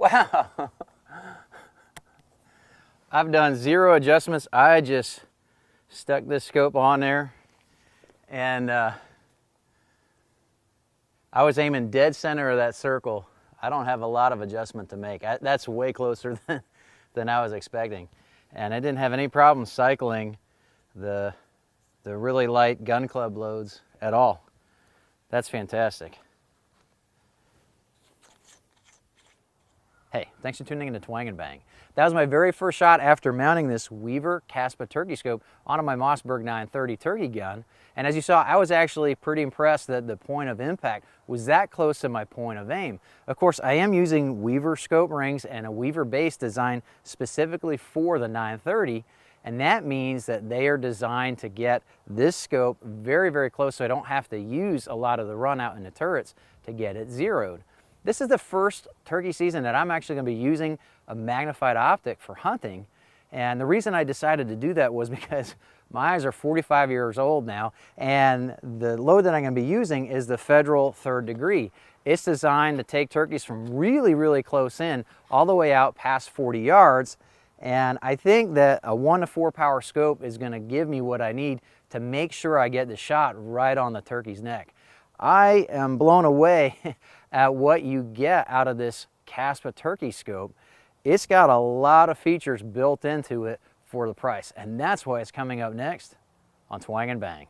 Wow. I've done 0 adjustments. I just stuck this scope on there and I was aiming dead center of that circle. I don't have a lot of adjustment to make. That's way closer than I was expecting. And I didn't have any problem cycling the really light gun club loads at all. That's fantastic. Hey, thanks for tuning in to Twang and Bang. That was my very first shot after mounting this Weaver KASPA turkey scope onto my Mossberg 930 turkey gun. And as you saw, I was actually pretty impressed that the point of impact was that close to my point of aim. Of course, I am using Weaver scope rings and a Weaver base designed specifically for the 930. And that means that they are designed to get this scope very, very close so I don't have to use a lot of the run out in the turrets to get it zeroed. This is the first turkey season that I'm actually going to be using a magnified optic for hunting. And the reason I decided to do that was because my eyes are 45 years old now, and the load that I'm going to be using is the Federal 3rd degree. It's designed to take turkeys from really, really close in all the way out past 40 yards. And I think that a 1 to 4 power scope is going to give me what I need to make sure I get the shot right on the turkey's neck. I am blown away at what you get out of this KASPA turkey scope. It's got a lot of features built into it for the price, and that's why it's coming up next on Twang and Bang.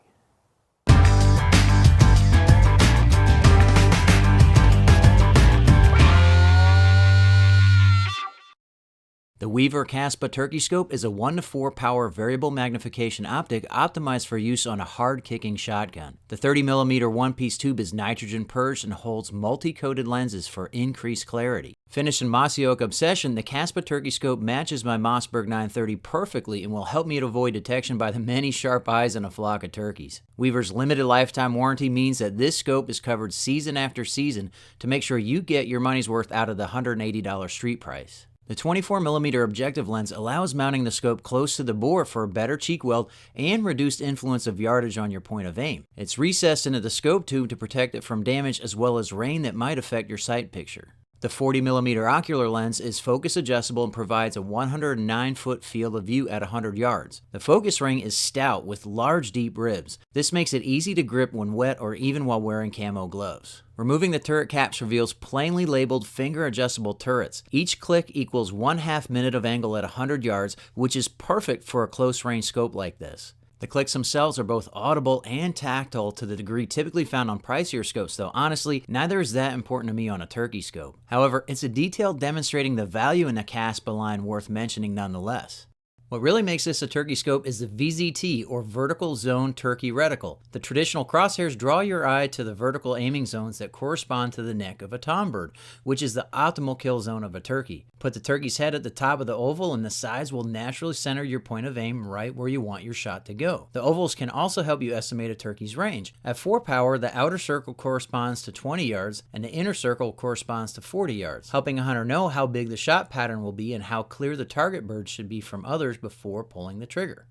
The Weaver KASPA turkey scope is a 1 to 4 power variable magnification optic optimized for use on a hard-kicking shotgun. The 30mm one-piece tube is nitrogen purged and holds multi-coated lenses for increased clarity. Finished in Mossy Oak Obsession, the KASPA turkey scope matches my Mossberg 930 perfectly and will help me to avoid detection by the many sharp eyes in a flock of turkeys. Weaver's limited lifetime warranty means that this scope is covered season after season to make sure you get your money's worth out of the $180 street price. The 24mm objective lens allows mounting the scope close to the bore for a better cheek weld and reduced influence of yardage on your point of aim. It's recessed into the scope tube to protect it from damage as well as rain that might affect your sight picture. The 40mm ocular lens is focus adjustable and provides a 109-foot field of view at 100 yards. The focus ring is stout with large deep ribs. This makes it easy to grip when wet or even while wearing camo gloves. Removing the turret caps reveals plainly labeled finger adjustable turrets. Each click equals 1/2 minute of angle at 100 yards, which is perfect for a close range scope like this. The clicks themselves are both audible and tactile to the degree typically found on pricier scopes, though honestly, neither is that important to me on a turkey scope. However, it's a detail demonstrating the value in the KASPA line worth mentioning nonetheless. What really makes this a turkey scope is the VZT, or Vertical Zone Turkey Reticle. The traditional crosshairs draw your eye to the vertical aiming zones that correspond to the neck of a tom bird, which is the optimal kill zone of a turkey. Put the turkey's head at the top of the oval and the sides will naturally center your point of aim right where you want your shot to go. The ovals can also help you estimate a turkey's range. At 4 power, the outer circle corresponds to 20 yards and the inner circle corresponds to 40 yards, helping a hunter know how big the shot pattern will be and how clear the target bird should be from others before pulling the trigger.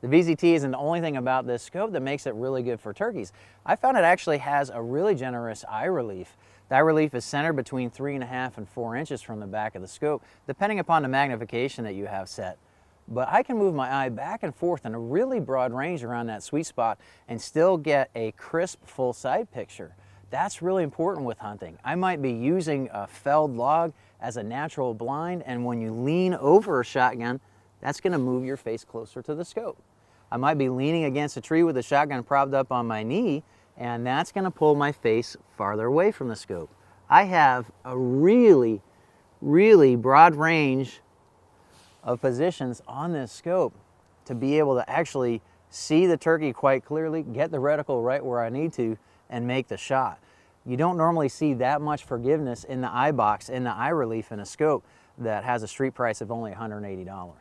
The VZT isn't the only thing about this scope that makes it really good for turkeys. I found it actually has a really generous eye relief. The eye relief is centered between 3.5 and 4 inches from the back of the scope, depending upon the magnification that you have set. But I can move my eye back and forth in a really broad range around that sweet spot and still get a crisp full sight picture. That's really important with hunting. I might be using a felled log as a natural blind, and when you lean over a shotgun, that's going to move your face closer to the scope. I might be leaning against a tree with the shotgun propped up on my knee, and that's going to pull my face farther away from the scope. I have a really, really broad range of positions on this scope to be able to actually see the turkey quite clearly, get the reticle right where I need to, and make the shot. You don't normally see that much forgiveness in the eye box, in the eye relief in a scope that has a street price of only $180.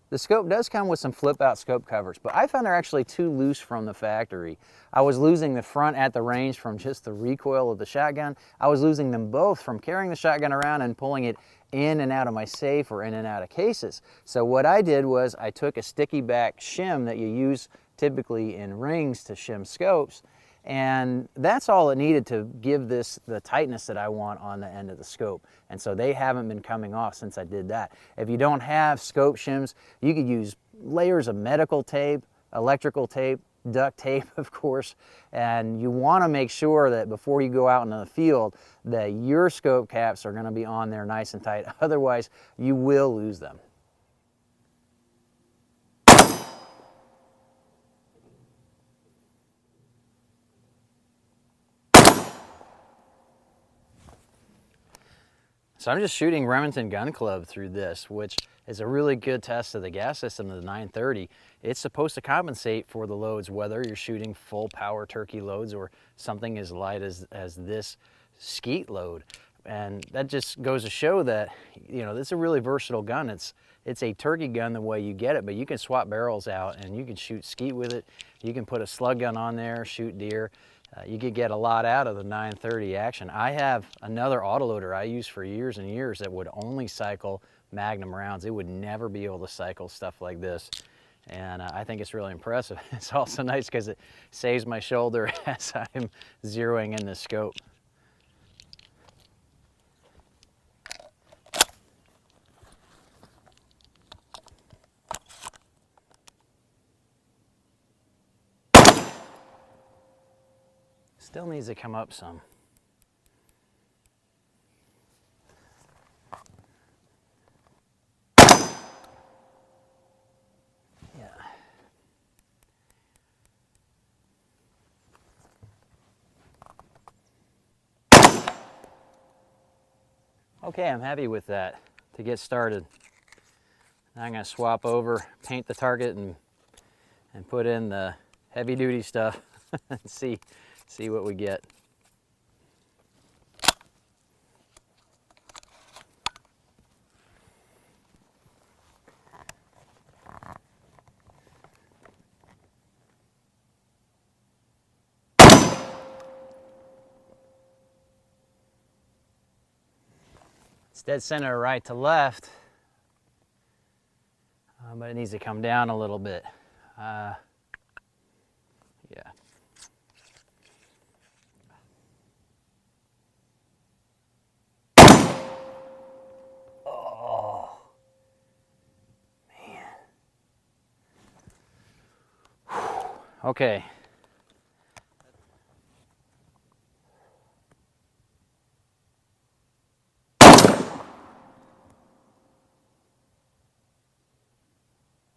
The scope does come with some flip-out scope covers, but I found they're actually too loose from the factory. I was losing the front at the range from just the recoil of the shotgun. I was losing them both from carrying the shotgun around and pulling it in and out of my safe or in and out of cases. So what I did was I took a sticky back shim that you use typically in rings to shim scopes, And that's all it needed to give this the tightness that I want on the end of the scope. And so they haven't been coming off since I did that. If you don't have scope shims, you could use layers of medical tape, electrical tape, duct tape, of course, and you want to make sure that before you go out into the field that your scope caps are going to be on there nice and tight. Otherwise, you will lose them. So I'm just shooting Remington Gun Club through this, which is a really good test of the gas system of the 930. It's supposed to compensate for the loads, whether you're shooting full power turkey loads or something as light as this skeet load. And that just goes to show that, you know, this is a really versatile gun. It's a turkey gun the way you get it, but you can swap barrels out and you can shoot skeet with it. You can put a slug gun on there, shoot deer. You could get a lot out of the 930 action. I have another autoloader I used for years and years that would only cycle Magnum rounds. It would never be able to cycle stuff like this. And I think it's really impressive. It's also nice because it saves my shoulder as I'm zeroing in the scope. Still needs to come up some. Yeah. Okay, I'm happy with that to get started. Now I'm going to swap over, paint the target, and put in the heavy duty stuff and see what we get. It's dead center right to left, but it needs to come down a little bit. Yeah. Oh, man. Okay.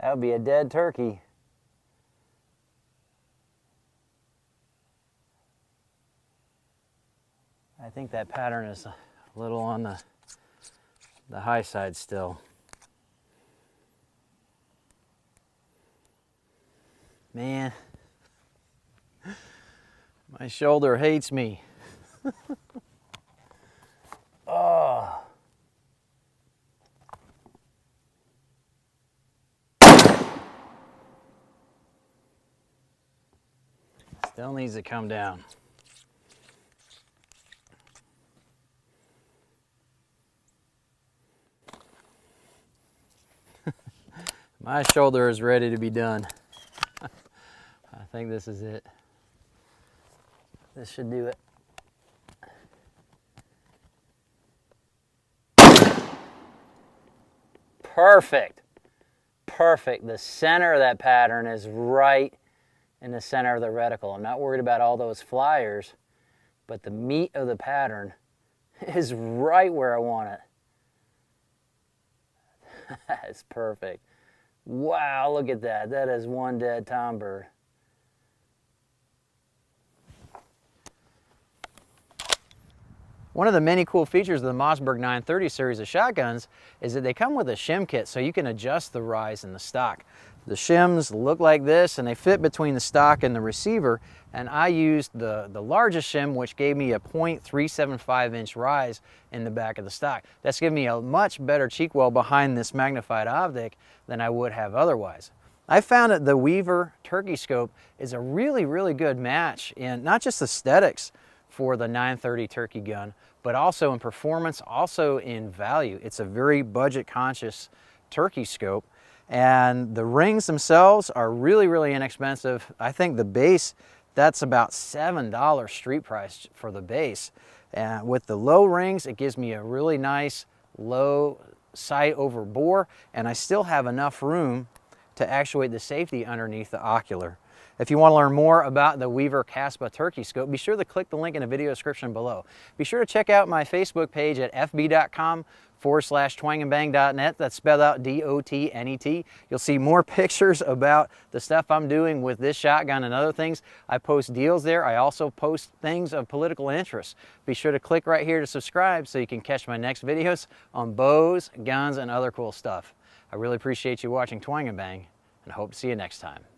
That would be a dead turkey. I think that pattern is a little on the high side still. Man, my shoulder hates me. Oh. Still needs to come down. My shoulder is ready to be done. I think this is it. This should do it. Perfect. Perfect. The center of that pattern is right in the center of the reticle. I'm not worried about all those flyers, but the meat of the pattern is right where I want it. That's perfect. Wow, look at that. That is one dead tom bird. One of the many cool features of the Mossberg 930 series of shotguns is that they come with a shim kit, so you can adjust the rise in the stock. The shims look like this, and they fit between the stock and the receiver, and I used the largest shim, which gave me a .375 inch rise in the back of the stock. That's given me a much better cheek well behind this magnified optic than I would have otherwise. I found that the Weaver turkey scope is a really, really good match in not just aesthetics for the 930 turkey gun, but also in performance, also in value. It's a very budget conscious turkey scope, and the rings themselves are really, really inexpensive. I think the base That's about $7 street price for the base. And with the low rings, it gives me a really nice low sight over bore, and I still have enough room to actuate the safety underneath the ocular. If you want to learn more about the Weaver KASPA turkey scope, be sure to click the link in the video description below. Be sure to check out my Facebook page at fb.com/twangandbang.net. That's spelled out D-O-T-N-E-T. You'll see more pictures about the stuff I'm doing with this shotgun and other things. I post deals there. I also post things of political interest. Be sure to click right here to subscribe so you can catch my next videos on bows, guns, and other cool stuff. I really appreciate you watching Twang and Bang, and I hope to see you next time.